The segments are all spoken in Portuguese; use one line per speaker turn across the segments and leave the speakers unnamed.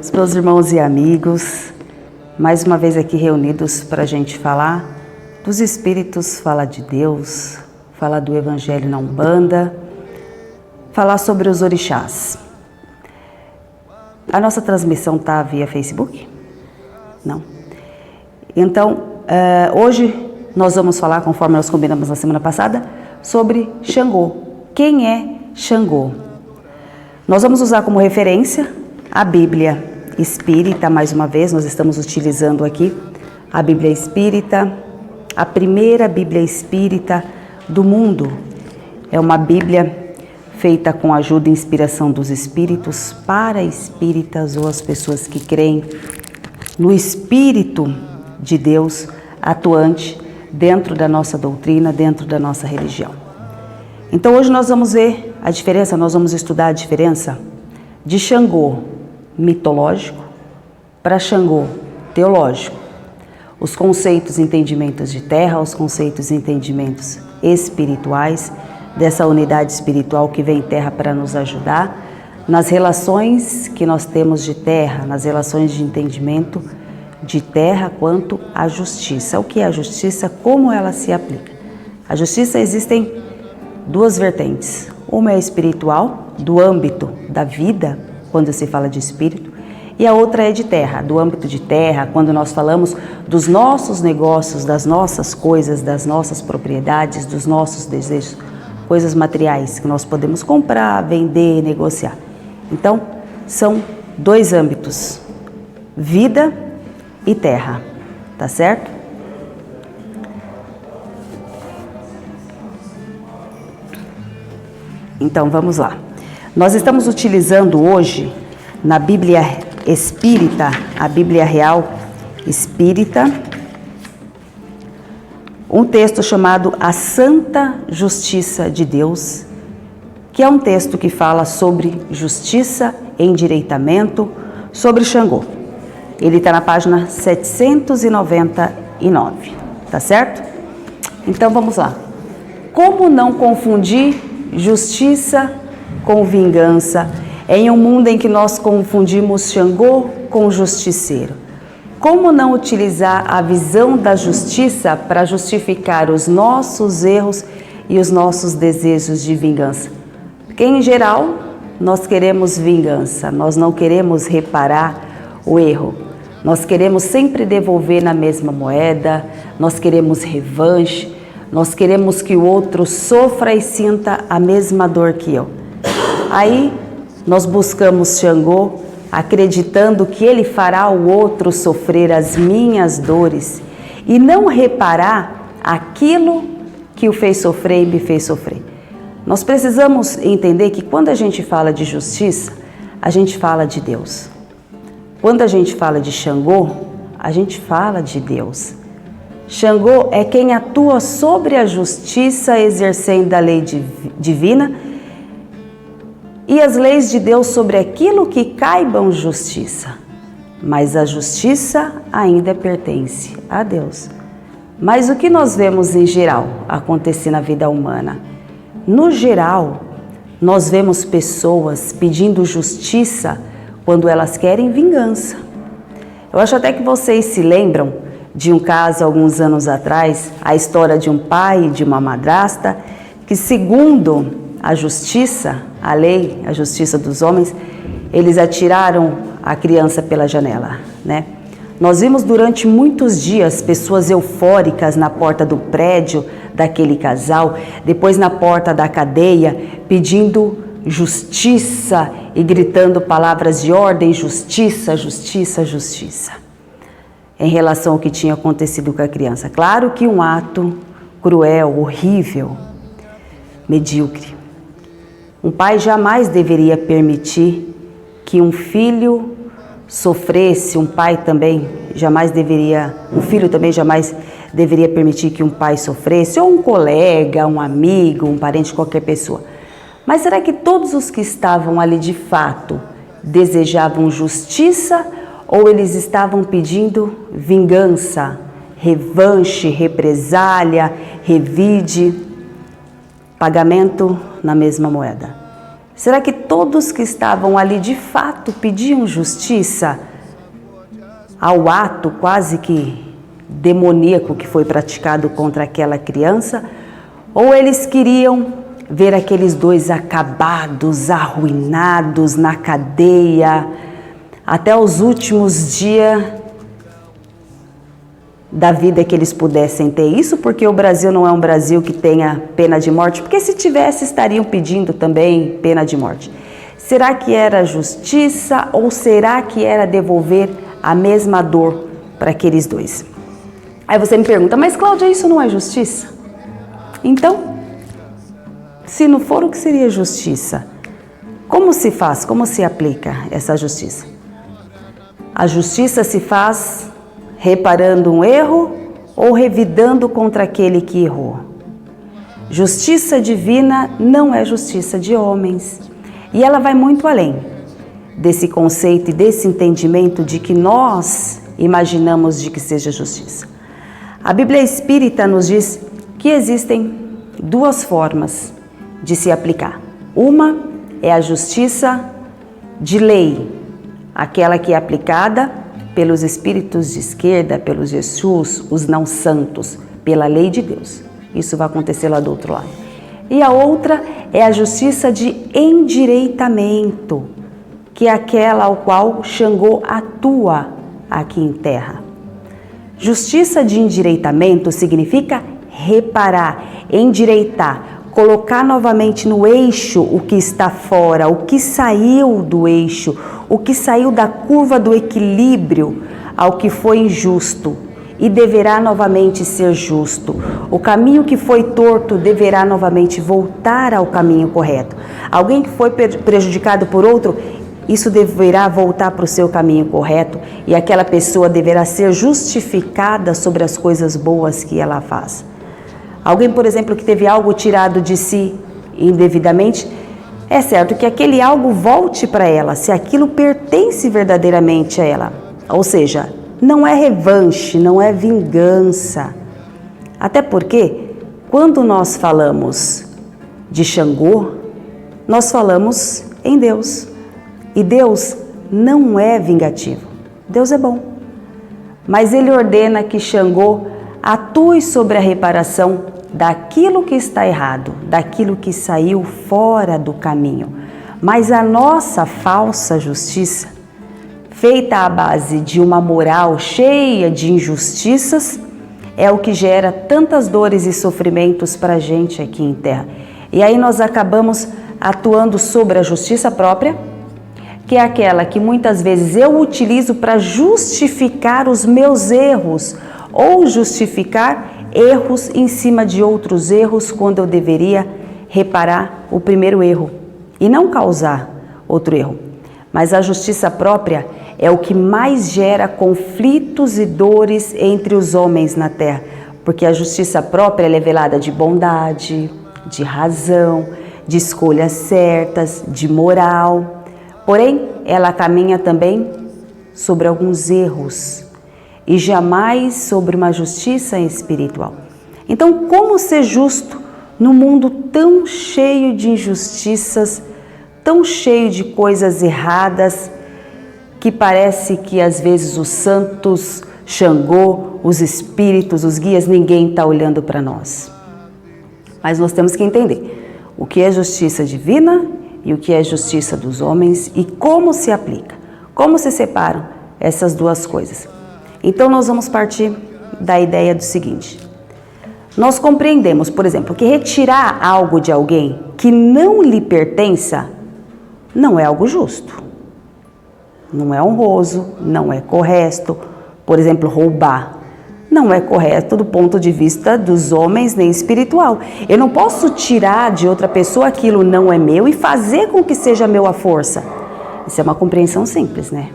Os meus irmãos e amigos, mais uma vez aqui reunidos para a gente falar dos Espíritos, falar de Deus, falar do Evangelho na Umbanda, falar sobre os orixás. A nossa transmissão está via Facebook? Não. Então, hoje nós vamos falar, conforme nós combinamos na semana passada, sobre Xangô. Quem é Xangô? Nós vamos usar como referência a Bíblia Espírita, mais uma vez, nós estamos utilizando aqui a Bíblia Espírita, a primeira Bíblia Espírita do mundo. É uma Bíblia feita com a ajuda e inspiração dos Espíritos para espíritas ou as pessoas que creem no Espírito de Deus atuante dentro da nossa doutrina, dentro da nossa religião. Então hoje nós vamos ver a diferença, nós vamos estudar a diferença de Xangô mitológico para Xangô teológico. Os conceitos e entendimentos de terra, os conceitos e entendimentos espirituais, dessa unidade espiritual que vem em terra para nos ajudar nas relações que nós temos de terra, nas relações de entendimento de terra quanto à justiça. O que é a justiça? Como ela se aplica? A justiça existem duas vertentes. Uma é espiritual, do âmbito da vida, quando se fala de espírito, e a outra é de terra, do âmbito de terra, quando nós falamos dos nossos negócios, das nossas coisas, das nossas propriedades, dos nossos desejos, coisas materiais que nós podemos comprar, vender, negociar. Então, são dois âmbitos, vida e terra, tá certo? Então, vamos lá. Nós estamos utilizando hoje, na Bíblia Espírita, a Bíblia Real Espírita, um texto chamado A Santa Justiça de Deus, que é um texto que fala sobre justiça, endireitamento, sobre Xangô. Ele está na página 799, tá certo? Então vamos lá. Como não confundir justiça com vingança em um mundo em que nós confundimos Xangô com justiceiro? Como não utilizar a visão da justiça para justificar os nossos erros e os nossos desejos de vingança? Porque, em geral, nós queremos vingança, nós não queremos reparar o erro. Nós queremos sempre devolver na mesma moeda, nós queremos revanche, nós queremos que o outro sofra e sinta a mesma dor que eu. Aí, nós buscamos Xangô, acreditando que ele fará o outro sofrer as minhas dores e não reparar aquilo que o fez sofrer e me fez sofrer. Nós precisamos entender que quando a gente fala de justiça, a gente fala de Deus. Quando a gente fala de Xangô, a gente fala de Deus. Xangô é quem atua sobre a justiça, exercendo a lei divina e as leis de Deus sobre aquilo que caibam justiça. Mas a justiça ainda pertence a Deus. Mas o que nós vemos em geral acontecer na vida humana? No geral, nós vemos pessoas pedindo justiça quando elas querem vingança. Eu acho até que vocês se lembram de um caso alguns anos atrás, a história de um pai e de uma madrasta que, segundo a justiça, a lei, a justiça dos homens, eles atiraram a criança pela janela, né? Nós vimos durante muitos dias pessoas eufóricas na porta do prédio daquele casal, depois na porta da cadeia, pedindo justiça e gritando palavras de ordem, justiça, justiça, justiça, em relação ao que tinha acontecido com a criança. Claro que um ato cruel, horrível, medíocre. Um pai jamais deveria permitir que um filho sofresse, um filho também jamais deveria permitir que um pai sofresse, ou um colega, um amigo, um parente, qualquer pessoa. Mas será que todos os que estavam ali de fato desejavam justiça ou eles estavam pedindo vingança, revanche, represália, revide, pagamento na mesma moeda? Será que todos que estavam ali de fato pediam justiça ao ato quase que demoníaco que foi praticado contra aquela criança? Ou eles queriam ver aqueles dois acabados, arruinados na cadeia, até os últimos dias da vida que eles pudessem ter? Isso porque o Brasil não é um Brasil que tenha pena de morte, porque se tivesse estariam pedindo também pena de morte. Será que era justiça ou será que era devolver a mesma dor para aqueles dois? Aí você me pergunta, mas Cláudia, isso não é justiça? Então, se não for, o que seria justiça? Como se faz, como se aplica essa justiça? A justiça se faz reparando um erro ou revidando contra aquele que errou. Justiça divina não é justiça de homens. E ela vai muito além desse conceito e desse entendimento de que nós imaginamos de que seja justiça. A Bíblia Espírita nos diz que existem duas formas de se aplicar. Uma é a justiça de lei, aquela que é aplicada pelos espíritos de esquerda, pelos Jesus, os não santos, pela lei de Deus. Isso vai acontecer lá do outro lado. E a outra é a justiça de endireitamento, que é aquela ao qual Xangô atua aqui em terra. Justiça de endireitamento significa reparar, endireitar, colocar novamente no eixo o que está fora, o que saiu do eixo, o que saiu da curva do equilíbrio ao que foi injusto e deverá novamente ser justo. O caminho que foi torto deverá novamente voltar ao caminho correto. Alguém que foi prejudicado por outro, isso deverá voltar para o seu caminho correto e aquela pessoa deverá ser justificada sobre as coisas boas que ela faz. Alguém, por exemplo, que teve algo tirado de si indevidamente, é certo que aquele algo volte para ela, se aquilo pertence verdadeiramente a ela. Ou seja, não é revanche, não é vingança. Até porque, quando nós falamos de Xangô, nós falamos em Deus. E Deus não é vingativo. Deus é bom. Mas Ele ordena que Xangô atue sobre a reparação daquilo que está errado, daquilo que saiu fora do caminho. Mas a nossa falsa justiça, feita à base de uma moral cheia de injustiças, é o que gera tantas dores e sofrimentos para a gente aqui em terra. E aí nós acabamos atuando sobre a justiça própria, que é aquela que muitas vezes eu utilizo para justificar os meus erros, ou justificar erros em cima de outros erros, quando eu deveria reparar o primeiro erro e não causar outro erro. Mas a justiça própria é o que mais gera conflitos e dores entre os homens na terra, porque a justiça própria é velada de bondade, de razão, de escolhas certas, de moral. Porém, ela caminha também sobre alguns erros e jamais sobre uma justiça espiritual. Então, como ser justo num mundo tão cheio de injustiças, tão cheio de coisas erradas, que parece que às vezes os santos, Xangô, os espíritos, os guias, ninguém está olhando para nós. Mas nós temos que entender o que é justiça divina e o que é justiça dos homens e como se aplica, como se separam essas duas coisas. Então nós vamos partir da ideia do seguinte: nós compreendemos, por exemplo, que retirar algo de alguém que não lhe pertença não é algo justo, não é honroso, não é correto. Por exemplo, roubar não é correto do ponto de vista dos homens nem espiritual. Eu não posso tirar de outra pessoa aquilo não é meu e fazer com que seja meu à força. Isso é uma compreensão simples, né?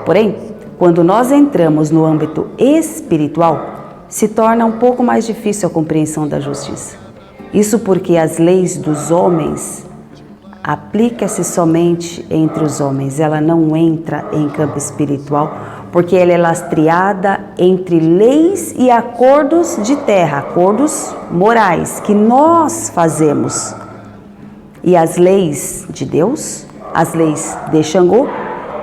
Porém, quando nós entramos no âmbito espiritual, se torna um pouco mais difícil a compreensão da justiça. Isso porque as leis dos homens aplica-se somente entre os homens, ela não entra em campo espiritual, porque ela é lastreada entre leis e acordos de terra, acordos morais que nós fazemos. e as leis de Deus, as leis de Xangô,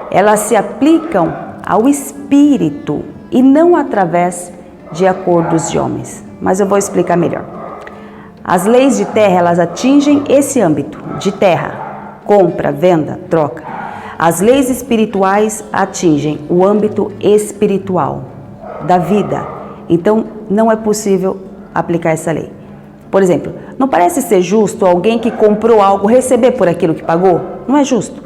elas se aplicam ao espírito e não através de acordos de homens. Mas eu vou explicar melhor. As leis de terra, elas atingem esse âmbito de terra, compra, venda, troca. As leis espirituais atingem o âmbito espiritual da vida. Então, não é possível aplicar essa lei. Por exemplo, não parece ser justo alguém que comprou algo receber por aquilo que pagou? Não é justo.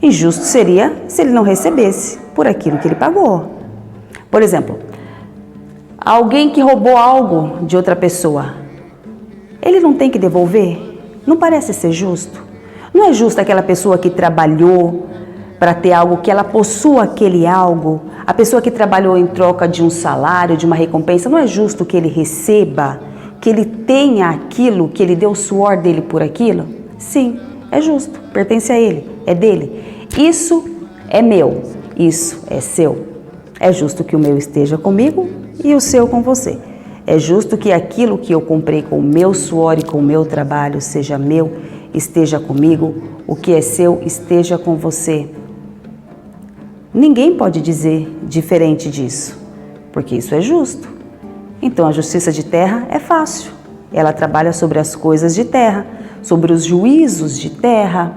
Injusto seria se ele não recebesse por aquilo que ele pagou. Por exemplo, alguém que roubou algo de outra pessoa, ele não tem que devolver? Não parece ser justo? Não é justo aquela pessoa que trabalhou para ter algo, que ela possua aquele algo, a pessoa que trabalhou em troca de um salário, de uma recompensa, não é justo que ele receba, que ele tenha aquilo, que ele deu o suor dele por aquilo? Sim, é justo, pertence a ele, é dele. Isso é meu, isso é seu. É justo que o meu esteja comigo e o seu com você. É justo que aquilo que eu comprei com o meu suor e com o meu trabalho seja meu, esteja comigo, o que é seu esteja com você. Ninguém pode dizer diferente disso, porque isso é justo. Então a justiça de terra é fácil. Ela trabalha sobre as coisas de terra, sobre os juízos de terra.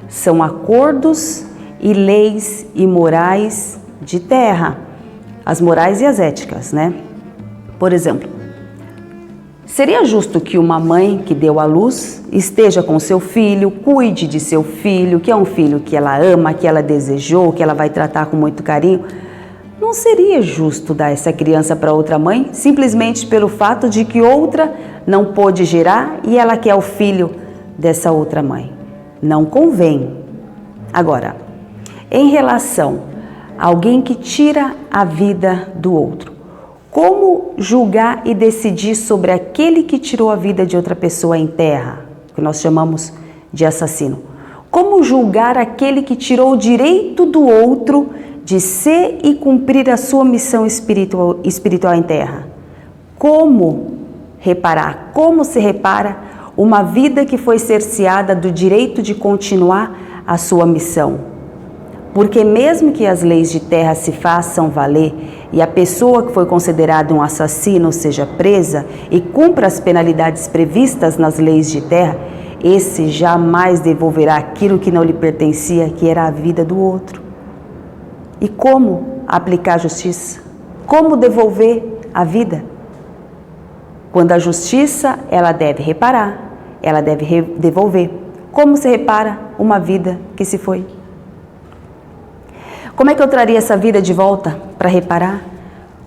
São acordos e leis e morais de terra. As morais e as éticas, né? Por exemplo, seria justo que uma mãe que deu à luz esteja com seu filho, cuide de seu filho, que é um filho que ela ama, que ela desejou, que ela vai tratar com muito carinho? Não seria justo dar essa criança para outra mãe, simplesmente pelo fato de que outra não pôde gerar e ela quer o filho dessa outra mãe. Não convém. Agora, em relação a alguém que tira a vida do outro, como julgar e decidir sobre aquele que tirou a vida de outra pessoa em terra, que nós chamamos de assassino? Como julgar aquele que tirou o direito do outro de ser e cumprir a sua missão espiritual em terra? Como reparar? Como se repara uma vida que foi cerceada do direito de continuar a sua missão? Porque mesmo que as leis de terra se façam valer e a pessoa que foi considerada um assassino seja presa e cumpra as penalidades previstas nas leis de terra, esse jamais devolverá aquilo que não lhe pertencia, que era a vida do outro. E como aplicar a justiça? Como devolver a vida? Quando a justiça, ela deve reparar, ela deve devolver. Como se repara uma vida que se foi? Como é que eu traria essa vida de volta para reparar?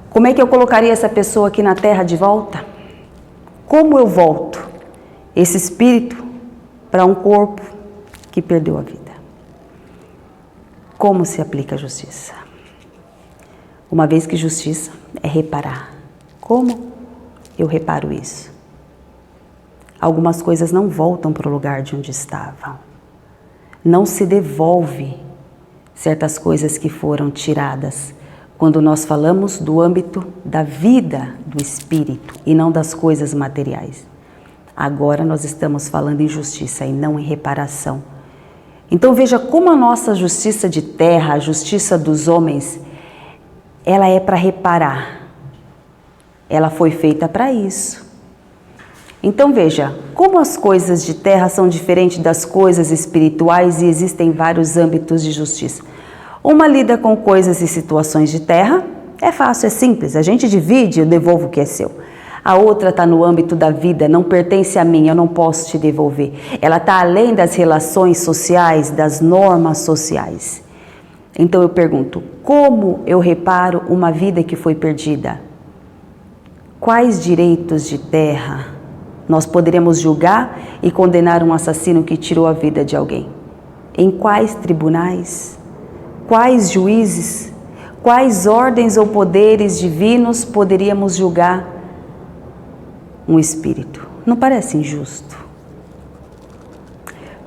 Como é que eu colocaria essa pessoa aqui na terra de volta? Como eu volto esse espírito para um corpo que perdeu a vida? Como se aplica a justiça? Uma vez que justiça é reparar. Como eu reparo isso? Algumas coisas não voltam para o lugar de onde estavam. Não se devolve certas coisas que foram tiradas quando nós falamos do âmbito da vida do espírito e não das coisas materiais. Agora nós estamos falando em justiça e não em reparação. Então veja como a nossa justiça de terra, a justiça dos homens, ela é para reparar. Ela foi feita para isso. Então veja, como as coisas de terra são diferentes das coisas espirituais e existem vários âmbitos de justiça. Uma lida com coisas e situações de terra, é fácil, é simples, a gente divide e eu devolvo o que é seu. A outra está no âmbito da vida, não pertence a mim, eu não posso te devolver. Ela está além das relações sociais, das normas sociais. Então eu pergunto, como eu reparo uma vida que foi perdida? Quais direitos de terra nós poderemos julgar e condenar um assassino que tirou a vida de alguém? Em quais tribunais? Quais juízes? Quais ordens ou poderes divinos poderíamos julgar um espírito? Não parece injusto?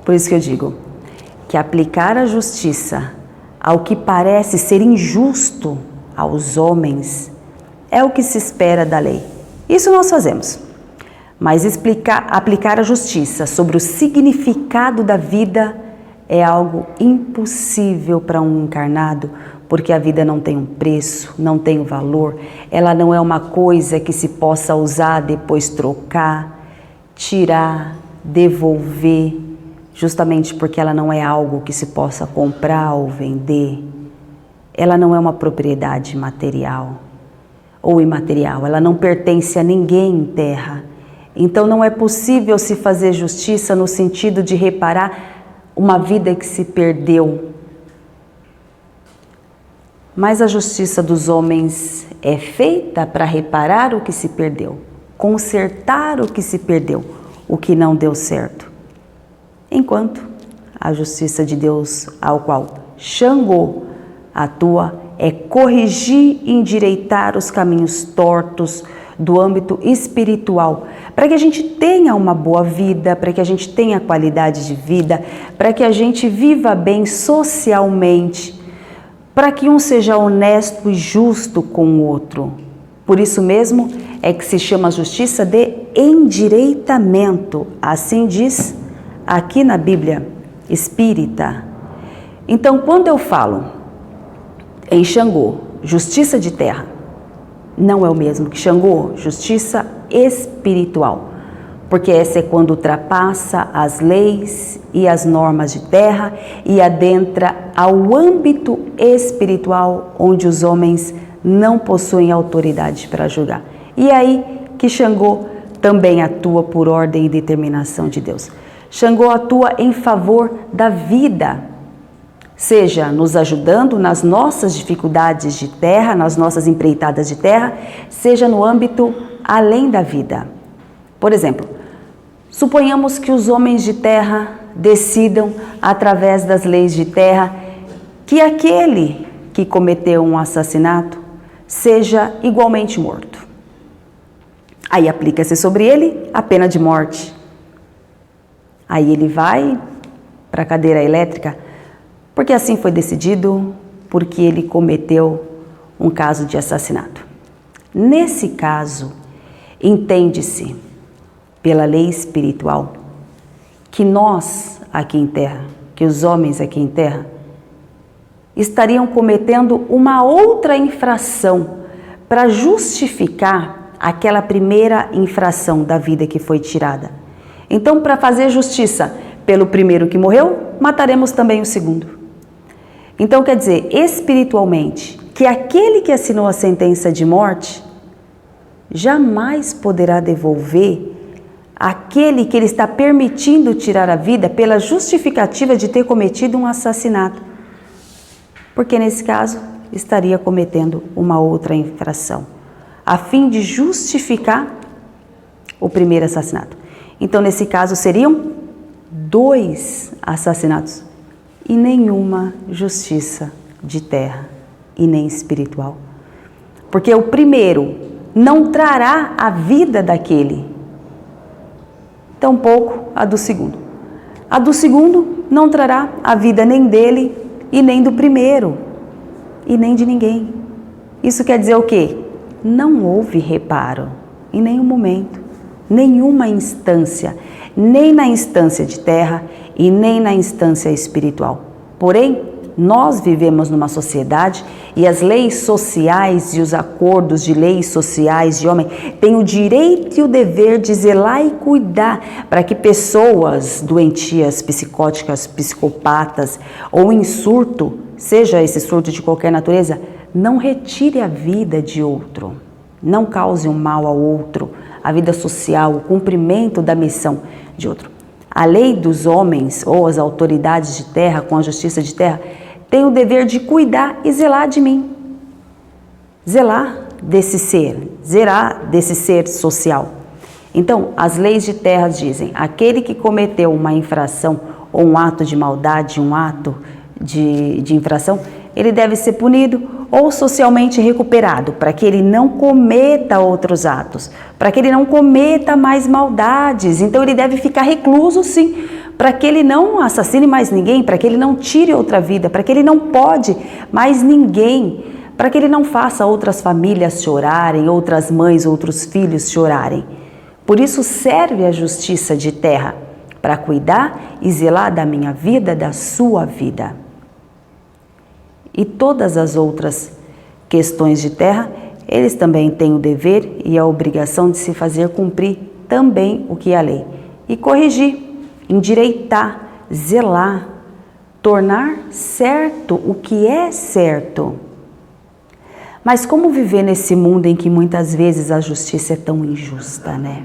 Por isso que eu digo que aplicar a justiça ao que parece ser injusto aos homens é o que se espera da lei. Isso nós fazemos. Mas aplicar a justiça sobre o significado da vida é algo impossível para um encarnado, porque a vida não tem um preço, não tem um valor, ela não é uma coisa que se possa usar, depois trocar, tirar, devolver, justamente porque ela não é algo que se possa comprar ou vender. Ela não é uma propriedade material ou imaterial, ela não pertence a ninguém em terra. Então não é possível se fazer justiça no sentido de reparar uma vida que se perdeu. Mas a justiça dos homens é feita para reparar o que se perdeu, consertar o que se perdeu, o que não deu certo. Enquanto a justiça de Deus, ao qual Xangô atua, é corrigir e endireitar os caminhos tortos do âmbito espiritual, para que a gente tenha uma boa vida, para que a gente tenha qualidade de vida, para que a gente viva bem socialmente, para que um seja honesto e justo com o outro. Por isso mesmo é que se chama a justiça de endireitamento, assim diz aqui na Bíblia espírita. Então, quando eu falo em Xangô, justiça de terra, não é o mesmo que Xangô, justiça espiritual, porque essa é quando ultrapassa as leis e as normas de terra e adentra ao âmbito espiritual, onde os homens não possuem autoridade para julgar. E é aí que Xangô também atua por ordem e determinação de Deus. Xangô atua em favor da vida, seja nos ajudando nas nossas dificuldades de terra, nas nossas empreitadas de terra, seja no âmbito além da vida. Por exemplo, suponhamos que os homens de terra decidam, através das leis de terra, que aquele que cometeu um assassinato seja igualmente morto. Aí aplica-se sobre ele a pena de morte. Aí ele vai para a cadeira elétrica, porque assim foi decidido, porque ele cometeu um caso de assassinato. Nesse caso, entende-se, pela lei espiritual, que nós aqui em terra, que os homens aqui em terra, estariam cometendo uma outra infração para justificar aquela primeira infração da vida que foi tirada. Então, para fazer justiça pelo primeiro que morreu, mataremos também o segundo. Então, quer dizer, espiritualmente, que aquele que assinou a sentença de morte jamais poderá devolver aquele que ele está permitindo tirar a vida pela justificativa de ter cometido um assassinato. Porque nesse caso, estaria cometendo uma outra infração, a fim de justificar o primeiro assassinato. Então, nesse caso, seriam 2 assassinatos e nenhuma justiça de terra e nem espiritual. Porque o primeiro não trará a vida daquele, tampouco a do segundo. A do segundo não trará a vida nem dele e nem do primeiro e nem de ninguém. Isso quer dizer o quê? Não houve reparo em nenhum momento, nenhuma instância, nem na instância de terra e nem na instância espiritual. Porém, nós vivemos numa sociedade e as leis sociais e os acordos de leis sociais de homem têm o direito e o dever de zelar e cuidar para que pessoas doentias, psicóticas, psicopatas ou em surto, seja esse surto de qualquer natureza, não retire a vida de outro, não cause um mal ao outro, a vida social, o cumprimento da missão de outro. A lei dos homens ou as autoridades de terra, com a justiça de terra, tem o dever de cuidar e zelar de mim. Zelar desse ser social. Então, as leis de terra dizem, aquele que cometeu uma infração ou um ato de maldade, um ato de infração, ele deve ser punido ou socialmente recuperado, para que ele não cometa outros atos, para que ele não cometa mais maldades. Então ele deve ficar recluso, sim, para que ele não assassine mais ninguém, para que ele não tire outra vida, para que ele não pode mais ninguém, para que ele não faça outras famílias chorarem, outras mães, outros filhos chorarem. Por isso serve a justiça de terra, para cuidar e zelar da minha vida, da sua vida. E todas as outras questões de terra, eles também têm o dever e a obrigação de se fazer cumprir também o que é a lei. E corrigir, endireitar, zelar, tornar certo o que é certo. Mas como viver nesse mundo em que muitas vezes a justiça é tão injusta, né?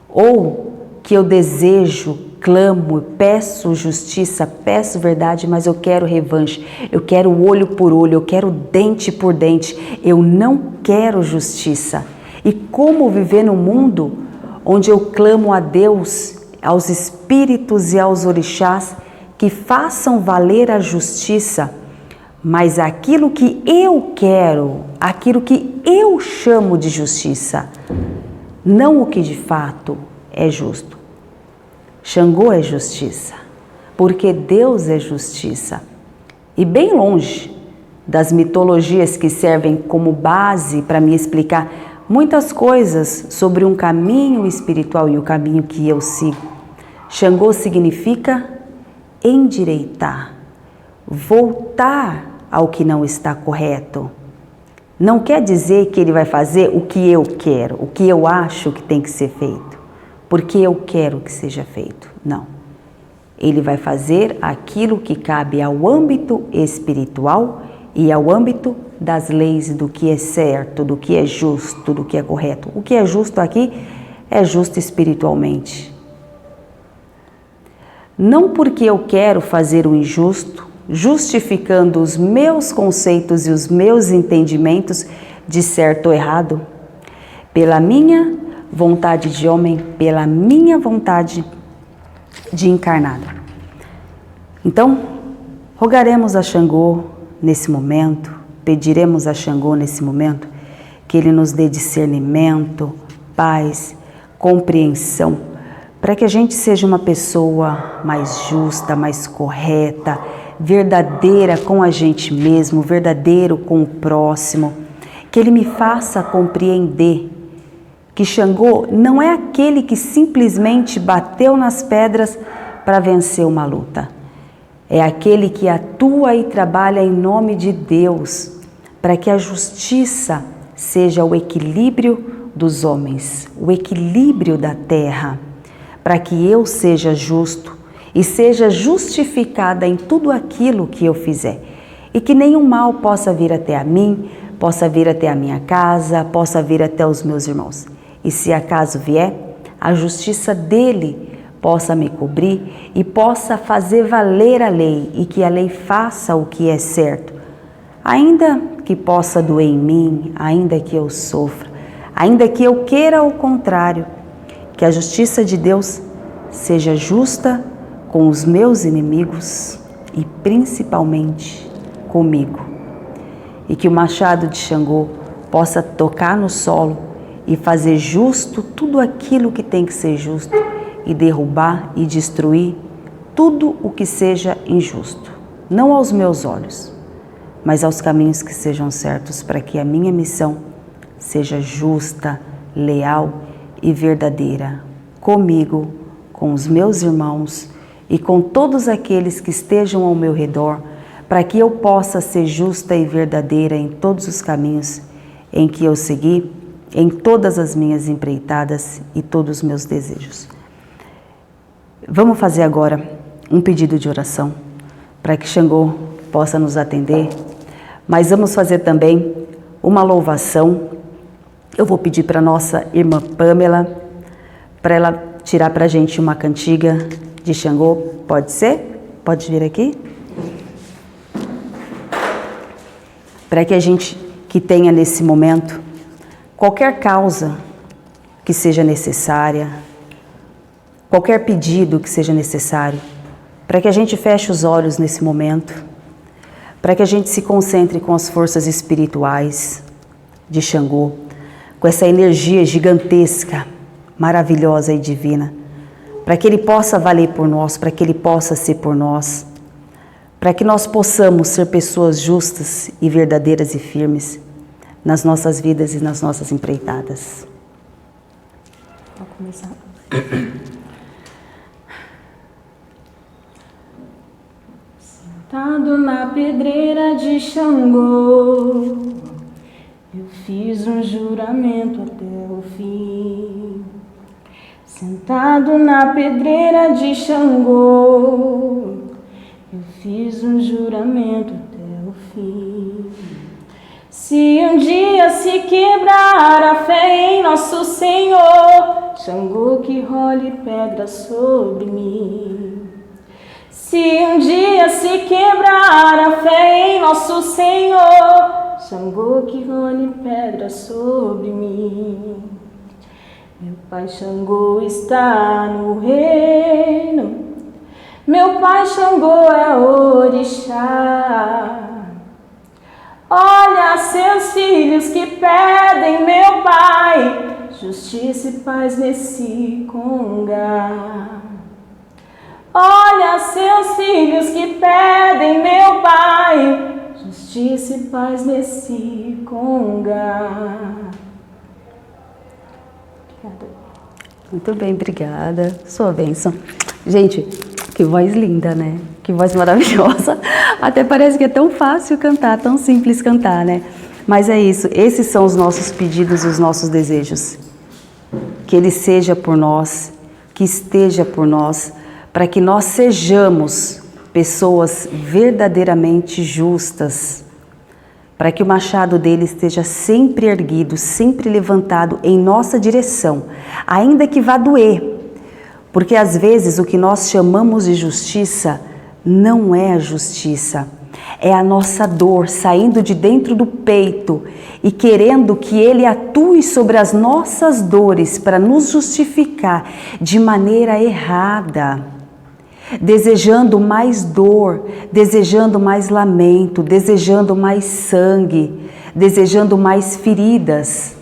Ou que eu desejo, clamo, peço justiça, peço verdade, mas eu quero revanche, eu quero olho por olho, eu quero dente por dente, eu não quero justiça. E como viver num mundo onde eu clamo a Deus, aos espíritos e aos orixás que façam valer a justiça, mas aquilo que eu quero, aquilo que eu chamo de justiça, não o que de fato é justo. Xangô é justiça, porque Deus é justiça. E bem longe das mitologias que servem como base para me explicar muitas coisas sobre um caminho espiritual e o caminho que eu sigo. Xangô significa endireitar, voltar ao que não está correto. Não quer dizer que ele vai fazer o que eu quero, o que eu acho que tem que ser feito, porque eu quero que seja feito. Não. Ele vai fazer aquilo que cabe ao âmbito espiritual e ao âmbito das leis do que é certo, do que é justo, do que é correto. O que é justo aqui é justo espiritualmente. Não porque eu quero fazer o injusto, justificando os meus conceitos e os meus entendimentos de certo ou errado, pela minha vontade de homem, pela minha vontade de encarnado. Então, rogaremos a Xangô nesse momento, pediremos a Xangô nesse momento que ele nos dê discernimento, paz, compreensão, para que a gente seja uma pessoa mais justa, mais correta, verdadeira com a gente mesmo, verdadeiro com o próximo, que ele me faça compreender que Xangô não é aquele que simplesmente bateu nas pedras para vencer uma luta. É aquele que atua e trabalha em nome de Deus, para que a justiça seja o equilíbrio dos homens, o equilíbrio da terra, para que eu seja justo e seja justificada em tudo aquilo que eu fizer. E que nenhum mal possa vir até a mim, possa vir até a minha casa, possa vir até os meus irmãos. E se acaso vier, a justiça dele possa me cobrir e possa fazer valer a lei e que a lei faça o que é certo. Ainda que possa doer em mim, ainda que eu sofra, ainda que eu queira o contrário, que a justiça de Deus seja justa com os meus inimigos e principalmente comigo. E que o machado de Xangô possa tocar no solo e fazer justo tudo aquilo que tem que ser justo e derrubar e destruir tudo o que seja injusto. Não aos meus olhos, mas aos caminhos que sejam certos para que a minha missão seja justa, leal e verdadeira, comigo, com os meus irmãos e com todos aqueles que estejam ao meu redor, para que eu possa ser justa e verdadeira em todos os caminhos em que eu segui, em todas as minhas empreitadas e todos os meus desejos. Vamos fazer agora um pedido de oração, para que Xangô possa nos atender, mas vamos fazer também uma louvação. Eu vou pedir para nossa irmã Pamela, para ela tirar para a gente uma cantiga de Xangô. Pode ser? Pode vir aqui? Para que a gente que tenha nesse momento qualquer causa que seja necessária, qualquer pedido que seja necessário, para que a gente feche os olhos nesse momento, para que a gente se concentre com as forças espirituais de Xangô, com essa energia gigantesca, maravilhosa e divina, para que ele possa valer por nós, para que ele possa ser por nós, para que nós possamos ser pessoas justas e verdadeiras e firmes nas nossas vidas e nas nossas empreitadas.
começar. Sentado na pedreira de Xangô, eu fiz um juramento até o fim. Sentado na pedreira de Xangô, eu fiz um juramento até o fim. Se um dia se quebrar a fé em nosso Senhor, Xangô que role pedra sobre mim. Se um dia se quebrar a fé em nosso Senhor, Xangô que role pedra sobre mim. Meu pai Xangô está no reino, meu pai Xangô é orixá. Olha seus filhos que pedem, meu pai, justiça e paz nesse congá. Olha seus filhos que pedem, meu pai, justiça e paz nesse congá. Obrigada.
Muito bem, obrigada. Sua bênção. Gente, que voz linda, né? Que voz maravilhosa. Até parece que é tão fácil cantar, tão simples cantar, né? Mas é isso, esses são os nossos pedidos e os nossos desejos. Que Ele seja por nós, que esteja por nós, para que nós sejamos pessoas verdadeiramente justas, para que o machado dele esteja sempre erguido, sempre levantado em nossa direção, ainda que vá doer, porque às vezes o que nós chamamos de justiça não é a justiça, é a nossa dor saindo de dentro do peito e querendo que ele atue sobre as nossas dores para nos justificar de maneira errada. Desejando mais dor, desejando mais lamento, desejando mais sangue, desejando mais feridas.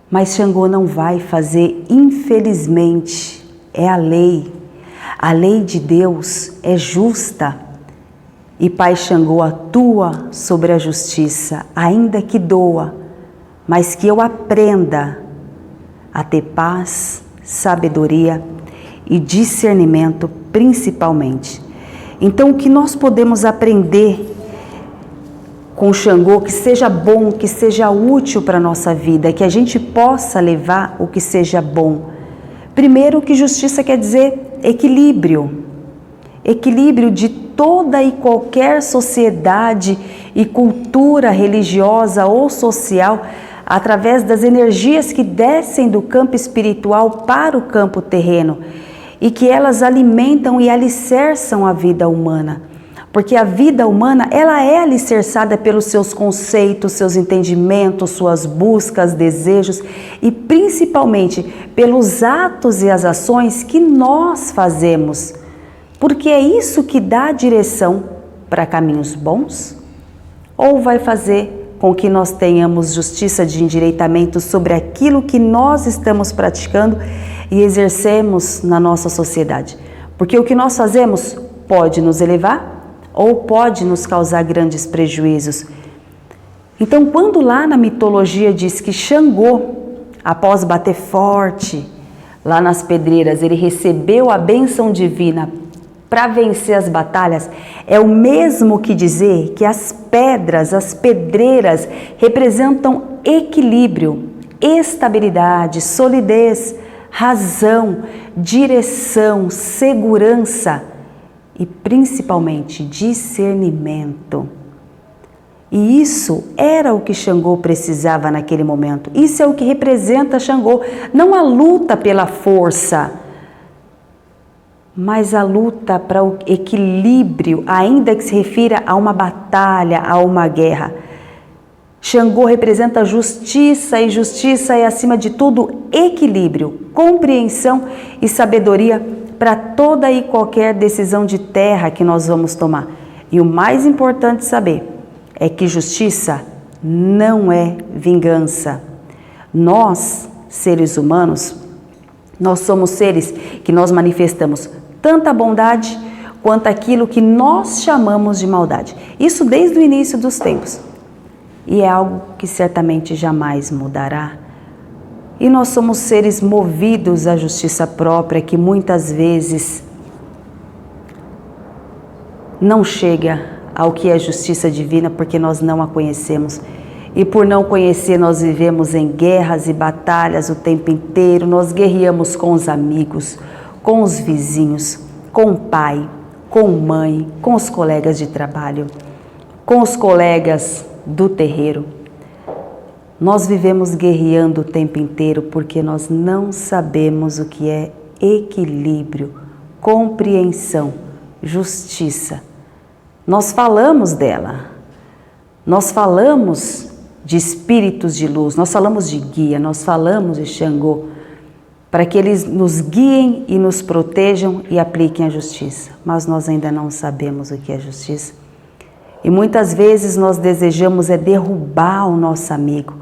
Mas Xangô não vai fazer, infelizmente, é a lei. A lei de Deus é justa e Pai Xangô atua sobre a justiça, ainda que doa, mas que eu aprenda a ter paz, sabedoria e discernimento principalmente. Então, o que nós podemos aprender com Xangô que seja bom, que seja útil para a nossa vida, que a gente possa levar o que seja bom. Primeiro, que justiça quer dizer equilíbrio. Equilíbrio de toda e qualquer sociedade e cultura religiosa ou social, através das energias que descem do campo espiritual para o campo terreno, e que elas alimentam e alicerçam a vida humana. Porque a vida humana, ela é alicerçada pelos seus conceitos, seus entendimentos, suas buscas, desejos e principalmente pelos atos e as ações que nós fazemos. Porque é isso que dá direção para caminhos bons? Ou vai fazer com que nós tenhamos justiça de endireitamento sobre aquilo que nós estamos praticando e exercemos na nossa sociedade? Porque o que nós fazemos pode nos elevar ou pode nos causar grandes prejuízos. Então, quando lá na mitologia diz que Xangô, após bater forte lá nas pedreiras, ele recebeu a bênção divina para vencer as batalhas, é o mesmo que dizer que as pedras, as pedreiras, representam equilíbrio, estabilidade, solidez, razão, direção, segurança e principalmente discernimento. E isso era o que Xangô precisava naquele momento. Isso é o que representa Xangô, não a luta pela força, mas a luta para o equilíbrio, ainda que se refira a uma batalha, a uma guerra. Xangô representa justiça, e justiça é, acima de tudo, equilíbrio, compreensão e sabedoria para toda e qualquer decisão de terra que nós vamos tomar. E o mais importante saber é que justiça não é vingança. Nós, seres humanos, nós somos seres que nós manifestamos tanta bondade quanto aquilo que nós chamamos de maldade. Isso desde o início dos tempos. E é algo que certamente jamais mudará, E nós somos seres movidos à justiça própria, que muitas vezes não chega ao que é justiça divina, porque nós não a conhecemos. E por não conhecer, nós vivemos em guerras e batalhas o tempo inteiro. Nós guerreamos com os amigos, com os vizinhos, com o pai, com mãe, com os colegas de trabalho, com os colegas do terreiro. Nós vivemos guerreando o tempo inteiro porque nós não sabemos o que é equilíbrio, compreensão, justiça. Nós falamos dela, nós falamos de espíritos de luz, nós falamos de guia, nós falamos de Xangô, para que eles nos guiem e nos protejam e apliquem a justiça. Mas nós ainda não sabemos o que é justiça. E muitas vezes nós desejamos derrubar o nosso amigo.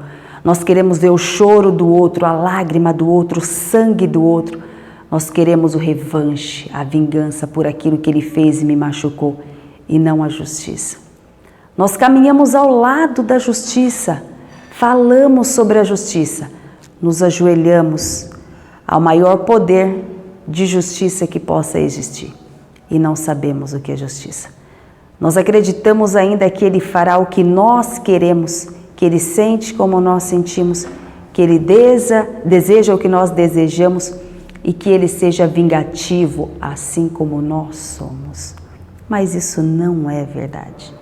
Nós queremos ver o choro do outro, a lágrima do outro, o sangue do outro. Nós queremos o revanche, a vingança por aquilo que ele fez e me machucou, e não a justiça. Nós caminhamos ao lado da justiça, falamos sobre a justiça, nos ajoelhamos ao maior poder de justiça que possa existir, e não sabemos o que é justiça. Nós acreditamos ainda que Ele fará o que nós queremos, que Ele sente como nós sentimos, que Ele deseja o que nós desejamos e que Ele seja vingativo assim como nós somos. Mas isso não é verdade.